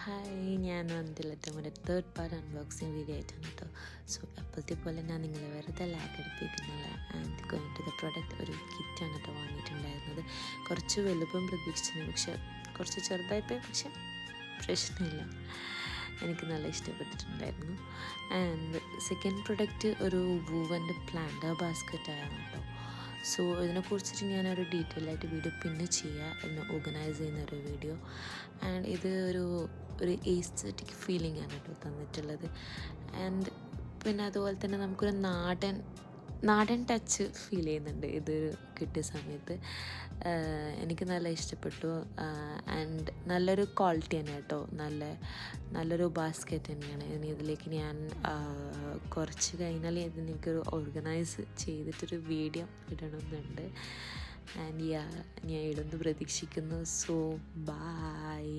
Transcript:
Hi, ഞാൻ വന്നിട്ടുള്ള നമ്മുടെ തേർഡ് പാർട്ട് അൺബോക്സിങ് വീഡിയോ ആയിട്ടാണ് കേട്ടോ. സോ എപ്പോഴത്തെ പോലെ ഞാൻ നിങ്ങളെ വെറുതെ ലാഗ് എടുപ്പിക്കുന്നില്ല. And going to the product ഒരു കിറ്റാണ് കേട്ടോ വാങ്ങിയിട്ടുണ്ടായിരുന്നത്. കുറച്ച് വലുപ്പം പ്രതീക്ഷിച്ചിരുന്നു, പക്ഷെ കുറച്ച് ചെറുതായിപ്പോയി. പക്ഷെ പ്രശ്നമില്ല, എനിക്ക് നല്ല ഇഷ്ടപ്പെട്ടിട്ടുണ്ടായിരുന്നു. ആൻഡ് സെക്കൻഡ് പ്രൊഡക്റ്റ് ഒരു വൂവൻ്റെ പ്ലാന്റർ ബാസ്ക്കറ്റായാണ് കേട്ടോ. സോ ഇതിനെക്കുറിച്ചിട്ട് ഞാനൊരു ഡീറ്റെയിൽ ആയിട്ട് വീഡിയോ പിന്നെ ചെയ്യുക, എന്നെ ഓർഗനൈസ് ചെയ്യുന്നൊരു വീഡിയോ. ആൻഡ് ഇത് ഒരു എസ്തെറ്റിക് ഫീലിംഗ് ആണ് കേട്ടോ തന്നിട്ടുള്ളത്. ആൻഡ് പിന്നെ അതുപോലെ തന്നെ നമുക്കൊരു നാടൻ ടച്ച് ഫീൽ ചെയ്യുന്നുണ്ട് ഇത് കിട്ടിയ സമയത്ത്. എനിക്ക് നല്ല ഇഷ്ടപ്പെട്ടു. ആൻഡ് നല്ലൊരു ക്വാളിറ്റി തന്നെ കേട്ടോ, നല്ലൊരു ബാസ്ക്കറ്റ് തന്നെയാണ്. ഇനി ഇതിലേക്ക് ഞാൻ കുറച്ച് കഴിഞ്ഞാൽ ഇതിനൊരു ഓർഗനൈസ് ചെയ്തിട്ടൊരു വീഡിയോ ഇടണമെന്നുണ്ട്. ആൻഡ് ഞാൻ ഇടുന്നു പ്രതീക്ഷിക്കുന്നു. So by.